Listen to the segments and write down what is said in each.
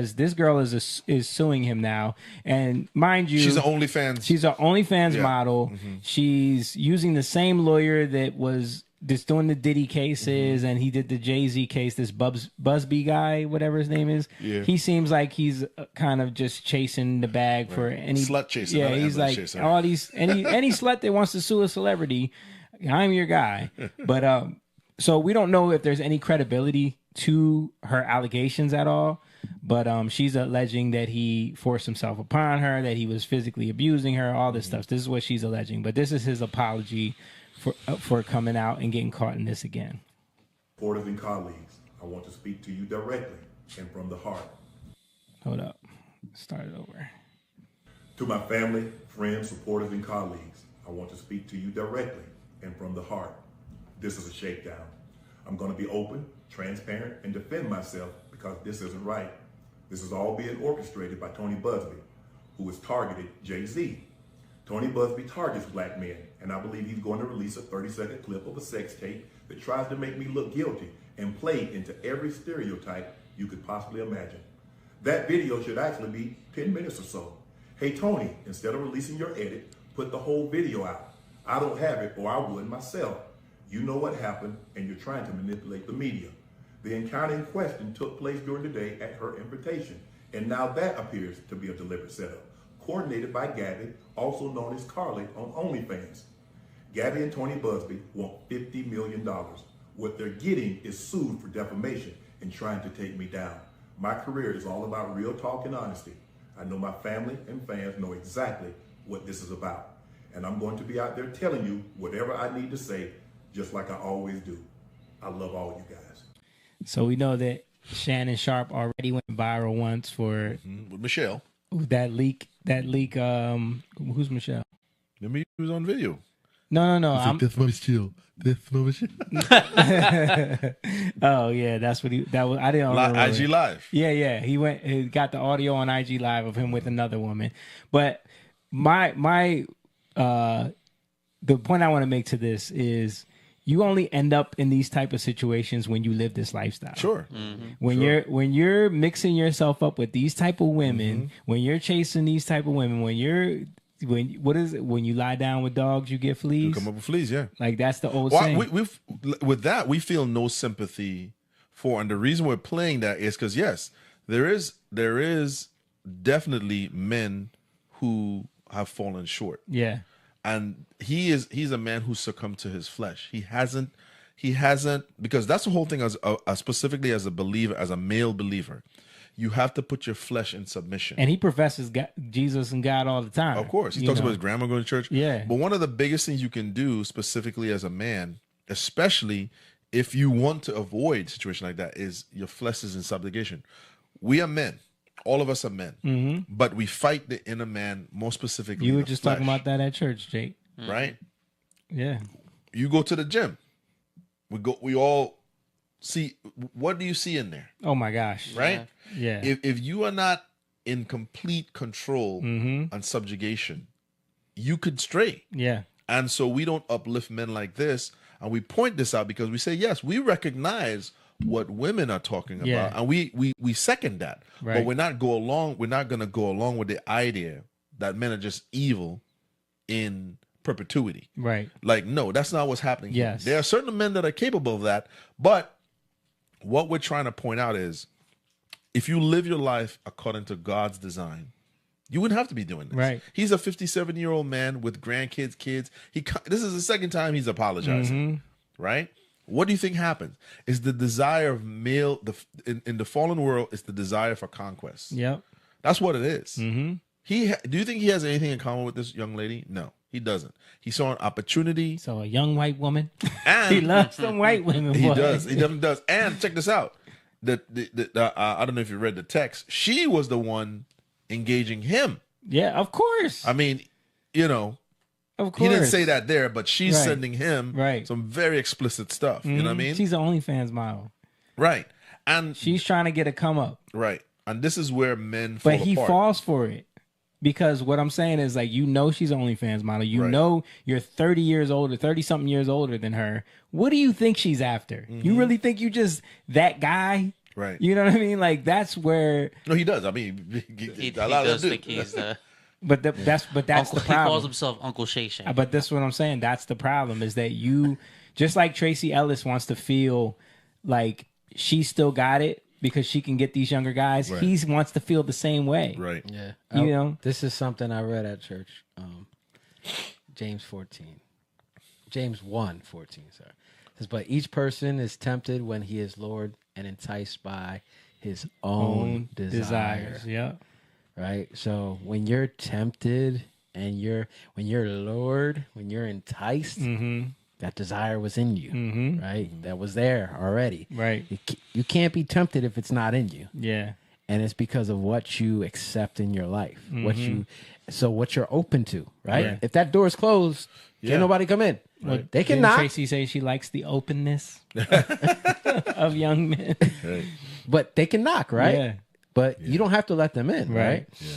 This girl is suing him now, and mind you, she's an OnlyFans. She's an OnlyFans model. She's using the same lawyer that was just doing the Diddy cases, and he did the Jay-Z case. This Buzbee guy, whatever his name is, he seems like he's kind of just chasing the bag for any slut chasing. Yeah, he's like all these any slut that wants to sue a celebrity. I'm your guy, but so we don't know if there's any credibility to her allegations at all. But she's alleging that he forced himself upon her, that he was physically abusing her, all this stuff. This is what she's alleging. But this is his apology for coming out and getting caught in this again. Supporters and colleagues, I want to speak to you directly and from the heart. Hold up. Start it over. To my family, friends, supporters, and colleagues, I want to speak to you directly and from the heart. This is a shakedown. I'm going to be open, transparent, and defend myself because this isn't right. This is all being orchestrated by Tony Buzbee, who has targeted Jay-Z. Tony Buzbee targets black men, and I believe he's going to release a 30-second clip of a sex tape that tries to make me look guilty and play into every stereotype you could possibly imagine. That video should actually be 10 minutes or so. Hey Tony, instead of releasing your edit, put the whole video out. I don't have it, or I would myself. You know what happened, and you're trying to manipulate the media. The encounter in question took place during the day at her invitation, and now that appears to be a deliberate setup, coordinated by Gabby, also known as Carly on OnlyFans. Gabby and Tony Buzbee want $50 million. What they're getting is sued for defamation and trying to take me down. My career is all about real talk and honesty. I know my family and fans know exactly what this is about, and I'm going to be out there telling you whatever I need to say, just like I always do. I love all you guys. So we know that Shannon Sharpe already went viral once for with Michelle. That leak. Who's Michelle? Remember he was on video. No. That's my Michelle. That's my Michelle. Oh yeah, that's what that was. I didn't remember. IG Live. Yeah. He got the audio on IG Live of him with another woman. But my the point I want to make to this is you only end up in these type of situations when you live this lifestyle. Sure. Mm-hmm. When you're mixing yourself up with these type of women, when you're chasing these type of women, when you lie down with dogs, you get fleas. You come up with fleas, yeah. Like that's the old saying. With that, we feel no sympathy for, and the reason we're playing that is because yes, there is definitely men who have fallen short. Yeah. And he's a man who succumbed to his flesh. He hasn't, because that's the whole thing as specifically as a believer, as a male believer, you have to put your flesh in submission. And he professes Jesus and God all the time. Of course. He talks about his grandma going to church. Yeah. But one of the biggest things you can do specifically as a man, especially if you want to avoid a situation like that, is your flesh is in subjugation. We are men. All of us are men, but we fight the inner man more specifically. You were just talking about that at church, Jake. Right? Yeah. You go to the gym. We all see. What do you see in there? Oh my gosh! Right? Yeah. If you are not in complete control and subjugation, you could stray. Yeah. And so we don't uplift men like this, and we point this out because we say yes, we recognize what women are talking about, and we second that. Right. But we're not going to go along with the idea that men are just evil in perpetuity. Right. Like, no, that's not what's happening here. Yes. There are certain men that are capable of that, but what we're trying to point out is if you live your life according to God's design, you wouldn't have to be doing this. Right. He's a 57-year-old man with grandkids, kids. This is the second time he's apologizing, right? What do you think happens? Is the desire of male in the fallen world is the desire for conquest. Yep. That's what it is. Do you think he has anything in common with this young lady? No, he doesn't. He saw an opportunity. So a young white woman. And he loves some white women. He does. He definitely does. And check this out. I don't know if you read the text. She was the one engaging him. Yeah, of course. I mean, of course. He didn't say that there, but she's sending him some very explicit stuff. You know what I mean? She's an OnlyFans model. Right. And she's trying to get a come up. Right. And this is where men fall apart. But he falls for it. Because what I'm saying is, like, she's an OnlyFans model. You know you're 30 years older, 30-something years older than her. What do you think she's after? You really think you just that guy Right. You know what I mean? Like that's where. No, he does. I mean, He a lot does of think he's But that's Uncle, the he problem. calls himself Uncle Shay Shay. But that's what I'm saying. That's the problem is that you, just like Tracy Ellis wants to feel like she still got it because she can get these younger guys. Right. He wants to feel the same way. Right. Yeah. You know? This is something I read at church. James 1:14, sorry. It says, but each person is tempted when he is lured and enticed by his own desires. Yeah. Right? So when you're tempted and when you're lured, when you're enticed, that desire was in you, right? That was there already. Right. You can't be tempted if it's not in you. Yeah. And it's because of what you accept in your life, what you're open to, right? Yeah. If that door is closed, Yeah. can't nobody come in. Right. They can Didn't knock, Tracy say she likes the openness of young men? Right. but they can knock, right? Yeah. But you don't have to let them in, right? Yeah.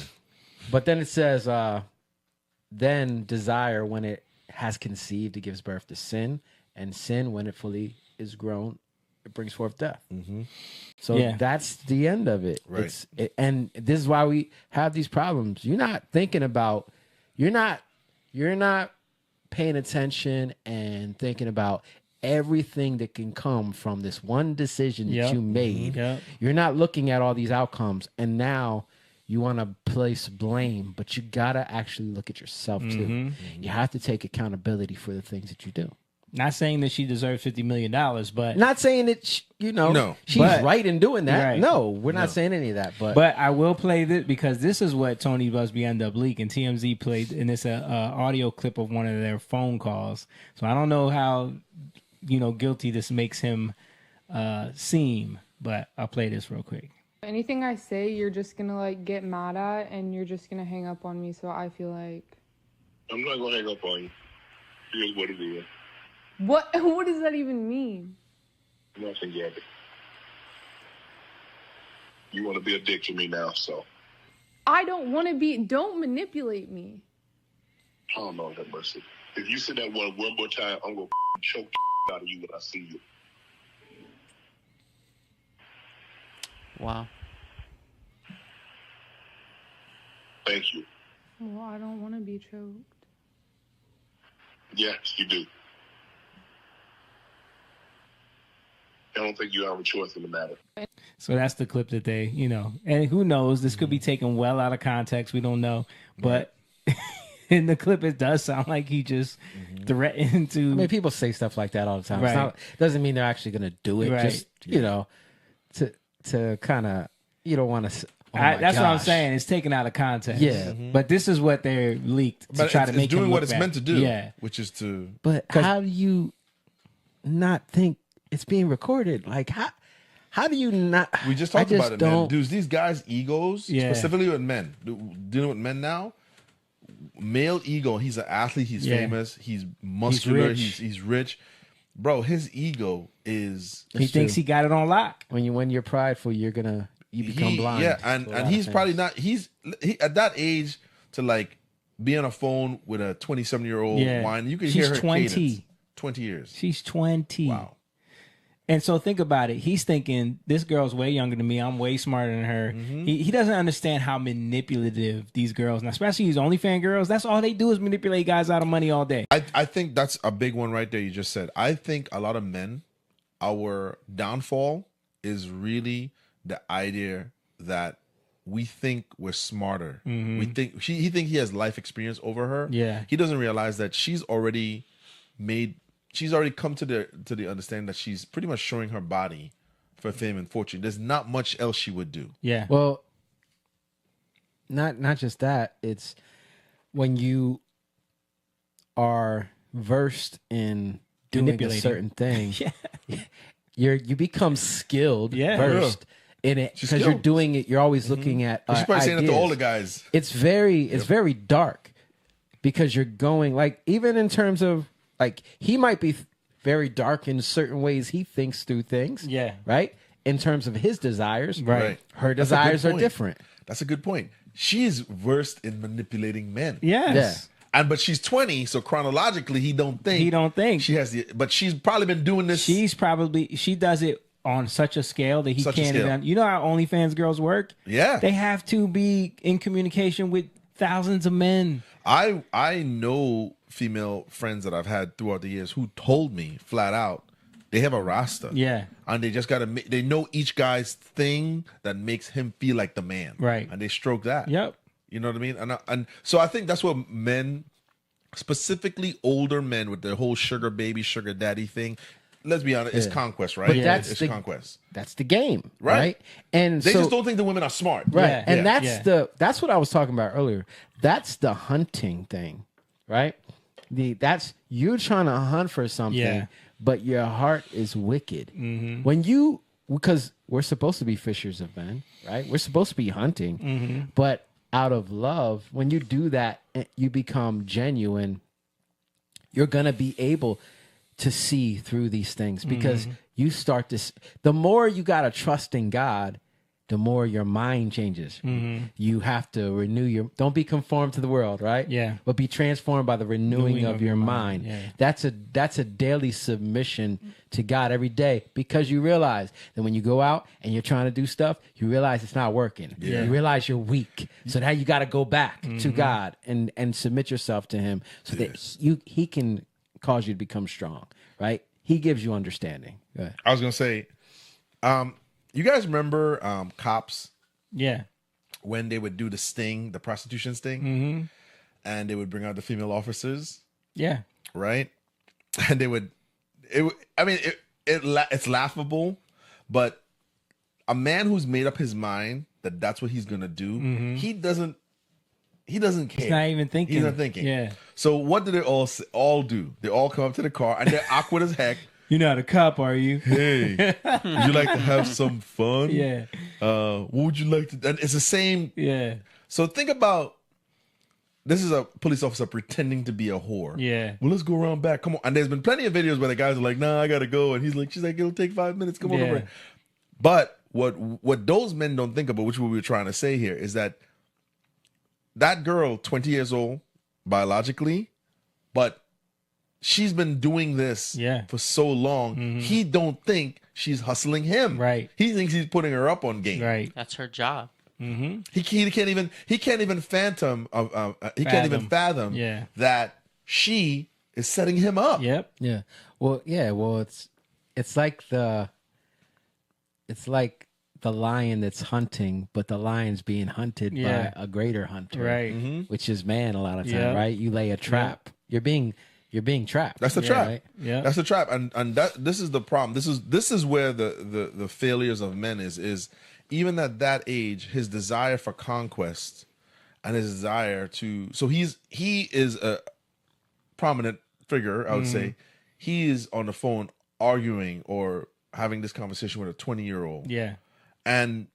But then it says, then desire, when it has conceived, it gives birth to sin, and sin, when it fully is grown, it brings forth death. So Yeah. that's the end of it. Right. And this is why we have these problems. You're not thinking about, you're not paying attention and thinking about everything that can come from this one decision that Yep. you made. Yep. You're not looking at all these outcomes, and now you want to place blame, but you gotta actually look at yourself too. You have to take accountability for the things that you do. Not saying that she deserves $50 million, but Not saying that No. she's But- right in doing that. Right. No, we're not saying any of that. But I will play this because this is what Tony Buzbee ended up leaking. TMZ played, and it's a audio clip of one of their phone calls. So I don't know how guilty this makes him seem, but I'll play this real quick. Anything I say, you're just gonna like get mad at, and you're just gonna hang up on me. So I feel like, I'm not gonna hang up on you. Here's what it is. what does that even mean? Nothing, Gabby. You want to be a dick to me now, so. I don't want to be. Don't manipulate me. Oh, Lord have mercy. If you say that one more time, I'm gonna choke the out of you when I see you. Wow. Thank you. Well, I don't want to be choked. Yes, you do. I don't think you have a choice in the matter. So that's the clip that they, and who knows, this could be taken well out of context. We don't know, but in the clip, it does sound like he just threatened to. I mean, people say stuff like that all the time. Right. It's not, doesn't mean they're actually going to do it. Right. Just to kind of, you don't want to. That's what I'm saying. It's taken out of context. Yeah. But this is what they're leaked to But try it's, to make it's doing him what look it's bad. meant to do. Yeah. Which is to. But how do you not think it's being recorded? Like how do you not? We just talked about it, man. don't- Dudes, these guys' egos, Yeah. specifically with men, dealing with men now, male ego, he's an athlete, he's Yeah. famous, he's muscular, rich. he's rich. Bro, his ego is... He thinks he got it on lock. When you're prideful, you become blind. Yeah, to a lot and of he's things. probably not... He at that age to like be on a phone with a 27-year-old Yeah. whine, you can She's hear her 20. cadence. 20 years. She's 20. Wow. And so think about it. He's thinking, this girl's way younger than me. I'm way smarter than her. He doesn't understand how manipulative these girls, and especially these OnlyFans girls, that's all they do is manipulate guys out of money all day. I think that's a big one right there you just said. I think a lot of men, our downfall is really the idea that we think we're smarter. We think he thinks he has life experience over her. Yeah. He doesn't realize that she's already come to the understanding that she's pretty much showing her body for fame and fortune. There's not much else she would do. Yeah. Well, not just that. It's when you are versed in doing a Manipulating. certain thing. Yeah. You become skilled, Yeah. versed in it She's because you're skilled. doing it. You're always looking at. She's probably saying it to all the ideas. guys. It's very dark because you're going like even in terms of like he might be very dark in certain ways he thinks through things. Yeah. Right. In terms of his desires, Right. Her That's a good desires are point. different. That's a good point. She's versed in manipulating men. Yes. But she's 20, so chronologically he don't think He don't think. she has the. But she's probably been doing this. She does it on such a scale that he Such a can't scale. even. You know how OnlyFans girls work? Yeah. They have to be in communication with thousands of men. I know female friends that I've had throughout the years who told me flat out they have a roster. Yeah. And they just got to, they know each guy's thing that makes him feel like the man. Right. And they stroke that. Yep. You know what I mean? And so I think that's what men, specifically older men with their whole sugar baby, sugar daddy thing, let's be honest, it's conquest, right? But Yeah, that's it's the conquest. That's the game, Right. right? And They so, just don't think the women are smart. right, Yeah, and yeah, that's what I was talking about earlier. That's the hunting thing, right? That's you're trying to hunt for something, Yeah. but your heart is wicked. Mm-hmm. Because we're supposed to be fishers of men, right? We're supposed to be hunting, Mm-hmm. but out of love, when you do that, you become genuine. You're gonna be able to see through these things because Mm-hmm. you start to. The more you gotta trust in God, the more your mind changes. Mm-hmm. You have to renew your. Don't be conformed to the world, right? Yeah. But be transformed by the renewing of your mind. Yeah. That's a daily submission to God every day because you realize that when you go out and you're trying to do stuff, you realize it's not working. Yeah. You realize you're weak. So now you got to go back to Mm-hmm. God and submit yourself to Him so that He can cause you to become strong. Right? He gives you understanding. Go ahead. I was going to say, you guys remember Cops Yeah. when they would do the sting, the prostitution sting, Mm-hmm. and they would bring out the female officers, Yeah. right? And they would, it's laughable, but a man who's made up his mind that that's what he's gonna do, he doesn't care. He's not even thinking. He's not thinking. Yeah. So what do they all do? They all come up to the car and they're awkward as heck. You're not a cop, are you? Hey, would you like to have some fun? Yeah. What would you like to? And it's the same. Yeah. So think about this is a police officer pretending to be a whore. Yeah. Well, let's go around back. Come on. And there's been plenty of videos where the guys are like, nah, I gotta go. And she's like, it'll take 5 minutes. Come on Yeah. over. But what those men don't think about, which what we were trying to say here, is that girl, 20 years old, biologically, but she's been doing this for so long. He don't think she's hustling him. Right. He thinks he's putting her up on game. Right. That's her job. He can't even fathom Yeah. that she is setting him up. Yep. Yeah. Well, it's like the lion that's hunting, but the lion's being hunted Yeah. by a greater hunter, Right. which is man a lot of time, Yeah. right? You lay a trap. You're being trapped. That's the Yeah, trap. right? Yeah. That's the trap. And this is the problem. This is where the failures of men is even at that age, his desire for conquest and his desire to he is a prominent figure, I would say. He is on the phone arguing or having this conversation with a 20-year-old. Yeah. And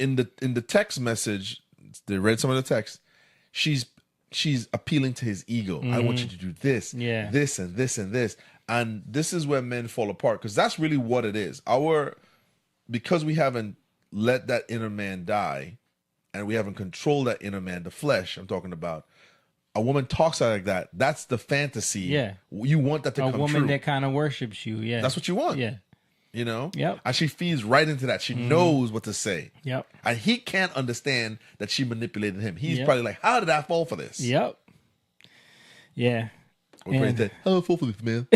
in the text message, they read some of the text, she's appealing to his ego. I want you to do this, this, and this, and this. And this is where men fall apart, because that's really what it is. Because we haven't let that inner man die, and we haven't controlled that inner man, the flesh I'm talking about. A woman talks like that. That's the fantasy. Yeah. You want that to come A true. woman that kind of worships you. Yeah. That's what you want. Yeah. You know? Yep. And she feeds right into that. She knows what to say. Yep. And he can't understand that she manipulated him. He's Yep. probably like, how did I fall for this? Yep. Yeah. Or And- that, how did I fall for this, man?